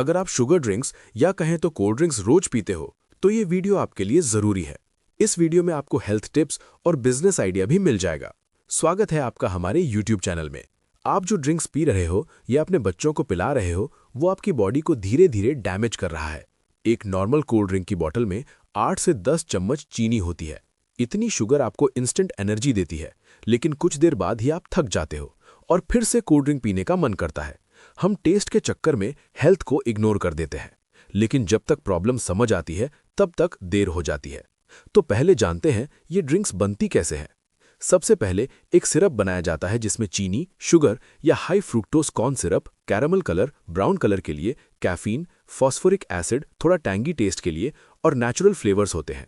अगर आप sugar drinks या कहें तो कोल्ड ड्रिंक्स रोज पीते हो तो ये वीडियो आपके लिए जरूरी है। इस वीडियो में आपको हेल्थ टिप्स और बिजनेस आइडिया भी मिल जाएगा। स्वागत है आपका हमारे YouTube चैनल में। आप जो ड्रिंक्स पी रहे हो या अपने बच्चों को पिला रहे हो वो आपकी बॉडी को धीरे धीरे डैमेज कर रहा है। एक नॉर्मल कोल्ड ड्रिंक की बोतल में 8 से 10 चम्मच चीनी होती है। इतनी शुगर आपको इंस्टेंट एनर्जी देती है, लेकिन कुछ देर बाद ही आप थक जाते हो और फिर से कोल्ड ड्रिंक पीने का मन करता है। हम टेस्ट के चक्कर में हेल्थ को इग्नोर कर देते हैं, लेकिन जब तक प्रॉब्लम समझ आती है तब तक देर हो जाती है। तो पहले जानते हैं ये ड्रिंक्स बनती कैसे हैं। सबसे पहले एक सिरप बनाया जाता है जिसमें चीनी, शुगर या high fructose corn syrup, caramel colour, brown colour के लिए कैफीन, फॉस्फोरिक एसिड, थोड़ा टैंगी टेस्ट के लिए और नेचुरल फ्लेवर्स होते हैं।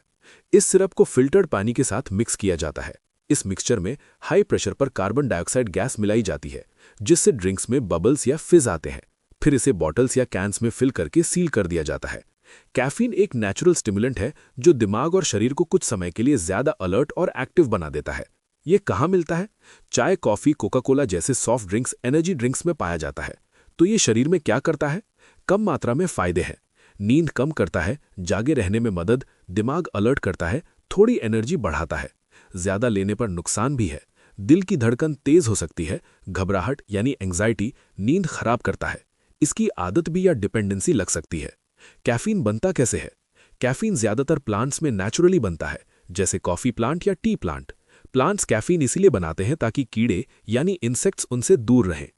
इस सिरप को फिल्टर्ड पानी के साथ मिक्स किया जाता है। इस मिक्सचर में हाई प्रेशर पर कार्बन डाइऑक्साइड गैस मिलाई जाती है, जिससे ड्रिंक्स में बबल्स या फिज आते हैं। फिर इसे बॉटल्स या कैंस में फिल करके सील कर दिया जाता है। कैफीन एक नेचुरल स्टिमुलेंट है जो दिमाग और शरीर को कुछ समय के लिए ज्यादा अलर्ट और एक्टिव बना देता है। ये कहाँ मिलता है? चाय, कॉफी, कोका कोला जैसे सॉफ्ट ड्रिंक्स, एनर्जी ड्रिंक्स में पाया जाता है। तो ये शरीर में क्या करता है? कम मात्रा में फायदे हैं। नींद कम करता है, जागे रहने में मदद, दिमाग अलर्ट करता है, थोड़ी एनर्जी बढ़ाता है। ज्यादा लेने पर नुकसान भी है। दिल की धड़कन तेज हो सकती है, घबराहट यानी एंजाइटी, नींद खराब करता है। इसकी आदत भी या डिपेंडेंसी लग सकती है। कैफीन बनता कैसे है? कैफीन ज्यादातर प्लांट्स में नेचुरली बनता है, जैसे कॉफी प्लांट या टी प्लांट। प्लांट्स कैफीन इसीलिए बनाते हैं ताकि कीड़े यानी इंसेक्ट्स उनसे दूर रहें।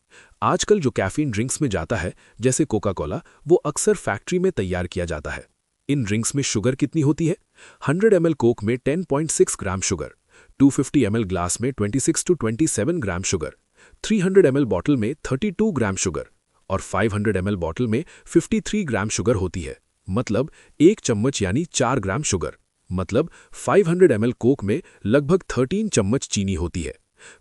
आजकल जो कैफीन ड्रिंक्स में जाता है, जैसे कोका कोला, वो अक्सर फैक्ट्री में तैयार किया जाता है। इन ड्रिंक्स में शुगर कितनी होती है? 100 ml कोक में 10.6 ग्राम शुगर, 250 ml ग्लास में 26 to 27 gram sugar, 300 ml bottle में 32 ग्राम शुगर और 500 ml बॉटल में 53 ग्राम शुगर होती है। मतलब एक चम्मच यानी 4 ग्राम शुगर। मतलब 500 ml कोक में लगभग 13 चम्मच चीनी होती है।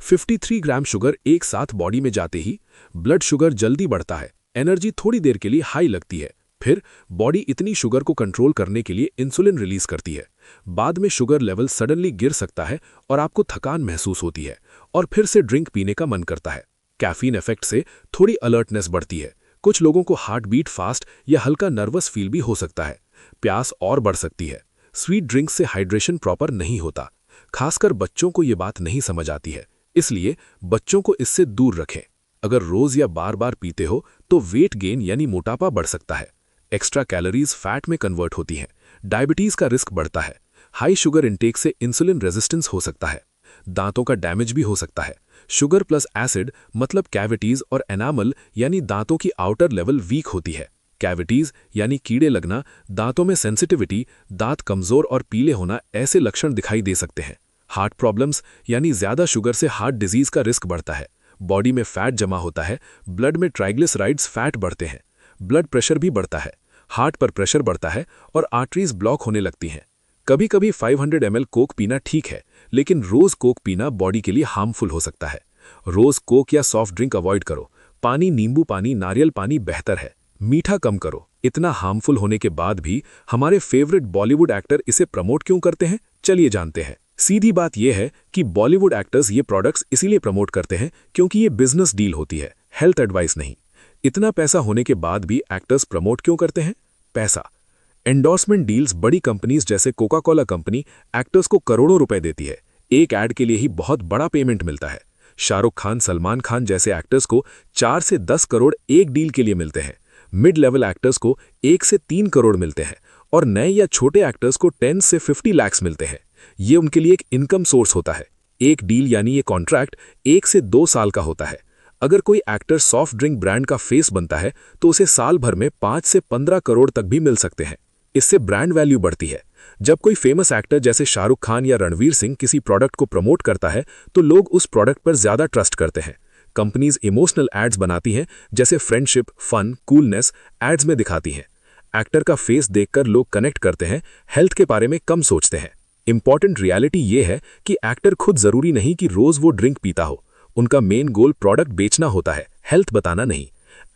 53 ग्राम शुगर एक साथ बॉडी में जाते ही ब्लड शुगर जल्दी बढ़ता है, एनर्जी थोड़ी देर के लिए हाई लगती है। फिर बॉडी इतनी शुगर को कंट्रोल करने के लिए इंसुलिन रिलीज करती है। बाद में शुगर लेवल सडनली गिर सकता है और आपको थकान महसूस होती है और फिर से ड्रिंक पीने का मन करता है। कैफीन इफेक्ट से थोड़ी अलर्टनेस बढ़ती है। कुछ लोगों को हार्ट बीट फास्ट या हल्का नर्वस फील भी हो सकता है। प्यास और बढ़ सकती है। स्वीट ड्रिंक से हाइड्रेशन प्रॉपर नहीं होता। खासकर बच्चों को ये बात नहीं समझ आती है, इसलिए बच्चों को इससे दूर रखें। अगर रोज या बार बार पीते हो तो वेट गेन यानी मोटापा बढ़ सकता है। एक्स्ट्रा कैलोरीज फैट में कन्वर्ट होती हैं। डायबिटीज का रिस्क बढ़ता है। हाई शुगर इंटेक से इंसुलिन रेजिस्टेंस हो सकता है। दांतों का डैमेज भी हो सकता है। शुगर प्लस एसिड मतलब कैविटीज और एनामल यानी दांतों की आउटर लेवल वीक होती है। कैविटीज यानी कीड़े लगना, दांतों में सेंसिटिविटी, दांत कमजोर और पीले होना ऐसे लक्षण दिखाई दे सकते हैं। हार्ट प्रॉब्लम्स यानी ज्यादा शुगर से हार्ट डिजीज का रिस्क बढ़ता है। बॉडी में फैट जमा होता है, ब्लड में ट्राइग्लिसराइड्स फैट बढ़ते हैं। ब्लड प्रेशर भी बढ़ता है, हार्ट पर प्रेशर बढ़ता है और आर्टरीज ब्लॉक होने लगती हैं। कभी कभी 500 ml कोक पीना ठीक है, लेकिन रोज कोक पीना बॉडी के लिए हार्मफुल हो सकता है। रोज कोक या सॉफ्ट ड्रिंक अवॉइड करो। पानी, नींबू पानी, नारियल पानी बेहतर है। मीठा कम करो। इतना हार्मफुल होने के बाद भी हमारे फेवरेट बॉलीवुड एक्टर इसे प्रमोट क्यों करते हैं? चलिए जानते हैं। सीधी बात यह है कि बॉलीवुड एक्टर्स ये प्रोडक्ट्स इसीलिए प्रमोट करते हैं क्योंकि ये बिजनेस डील होती है, हेल्थ एडवाइस नहीं। इतना पैसा होने के बाद भी एक्टर्स प्रमोट क्यों करते हैं? पैसा। एंडोर्समेंट डील्स बड़ी कंपनीज जैसे कोका कोला कंपनी एक्टर्स को करोड़ों रुपए देती है। एक ऐड के लिए ही बहुत बड़ा पेमेंट मिलता है। शाहरुख खान, सलमान खान जैसे एक्टर्स को 4 से 10 करोड़ एक डील के लिए मिलते हैं। मिड लेवल एक्टर्स को 1 से 3 करोड़ मिलते हैं और नए या छोटे एक्टर्स को 10 से 50 लाख मिलते हैं। ये उनके लिए एक इनकम सोर्स होता है। एक डील यानी ये कॉन्ट्रैक्ट 1 से 2 साल का होता है। अगर कोई एक्टर सॉफ्ट ड्रिंक ब्रांड का फेस बनता है तो उसे साल भर में 5 से 15 करोड़ तक भी मिल सकते हैं। इससे ब्रांड वैल्यू बढ़ती है। जब कोई फेमस एक्टर जैसे शाहरुख खान या रणवीर सिंह किसी प्रोडक्ट को प्रमोट करता है तो लोग उस प्रोडक्ट पर ज्यादा ट्रस्ट करते हैं। कंपनीज इमोशनल एड्स बनाती हैं, जैसे फ्रेंडशिप, फन, कूलनेस एड्स में दिखाती हैं। एक्टर का फेस देखकर लोग कनेक्ट करते हैं, हेल्थ के बारे में कम सोचते हैं। इंपॉर्टेंट रियलिटी ये है कि एक्टर खुद जरूरी नहीं कि रोज वो ड्रिंक पीता हो। उनका मेन गोल प्रोडक्ट बेचना होता है, हेल्थ बताना नहीं।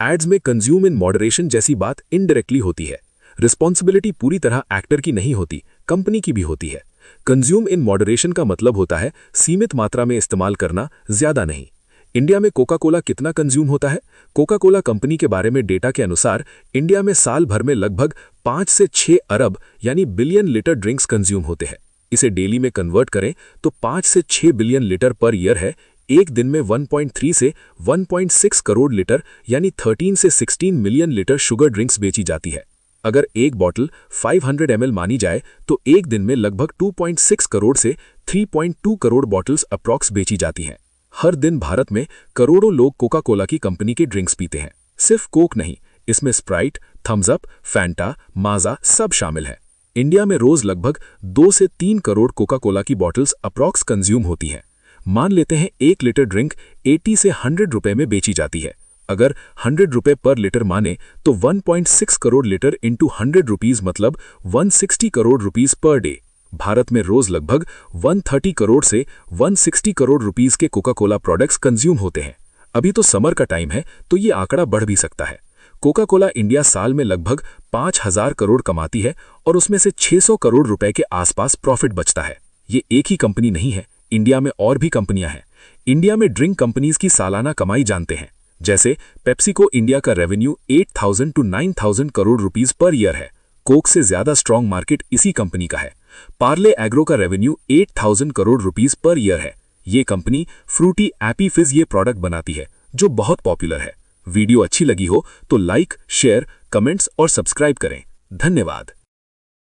एड्स में कंज्यूम इन मॉडरेशन जैसी बात इनडायरेक्टली होती है। रिस्पॉन्सिबिलिटी पूरी तरह एक्टर की नहीं होती, कंपनी की भी होती है। कंज्यूम इन मॉडरेशन का मतलब होता है सीमित मात्रा में इस्तेमाल करना, ज्यादा नहीं। इंडिया में कोका कोला कितना कंज्यूम होता है? कोका कोला कंपनी के बारे में डेटा के अनुसार इंडिया में साल भर में लगभग 5 से 6 अरब यानी बिलियन लीटर ड्रिंक्स कंज्यूम होते हैं। इसे डेली में कन्वर्ट करें तो 5 से 6 बिलियन लीटर पर ईयर है। एक दिन में 1.3 से 1.6 करोड़ लीटर यानी 13 से 16 मिलियन लीटर शुगर ड्रिंक्स बेची जाती है। अगर एक बॉटल 500 ml मानी जाए तो एक दिन में लगभग 2.6 करोड़ से 3.2 करोड़ बॉटल्स अप्रॉक्स बेची जाती हैं। हर दिन भारत में करोड़ों लोग कोका कोला की कंपनी के ड्रिंक्स पीते हैं। सिर्फ कोक नहीं, इसमें स्प्राइट, थम्स अप, फैंटा, माजा सब शामिल है। इंडिया में रोज लगभग 2 से 3 करोड़ कोका कोला की बॉटल्स अप्रॉक्स कंज्यूम होती हैं। मान लेते हैं 1 लीटर ड्रिंक 80 से 100 रुपए में बेची जाती है। अगर 100 रुपए पर लीटर माने तो 1.6 करोड़ लीटर इंटू 100 रुपीज मतलब 160 crore rupees per day. Bharat में रोज लगभग 130 करोड़ से 160 करोड़ रुपीस के कोका कोला प्रोडक्ट्स कंज्यूम होते हैं। अभी तो समर का टाइम है तो ये आंकड़ा बढ़ भी सकता है। कोका कोला इंडिया साल में लगभग 5,000 करोड़ कमाती है और उसमें से 600 करोड़ रुपए के आसपास प्रॉफिट बचता है। ये एक ही कंपनी नहीं है, इंडिया में और भी कंपनियां हैं। इंडिया में ड्रिंक कंपनीज की सालाना कमाई जानते हैं। जैसे पेप्सिको इंडिया का revenue 8,000 to 9,000 crore rupees per year है। कोक से ज्यादा स्ट्रॉन्ग मार्केट इसी कंपनी का है। पार्ले एग्रो का revenue 8,000 crore rupees per year है। ये कंपनी फ्रूटी एपी फिज ये प्रोडक्ट बनाती है जो बहुत पॉपुलर है। वीडियो अच्छी लगी हो तो लाइक, शेयर, कमेंट्स और सब्सक्राइब करें। धन्यवाद।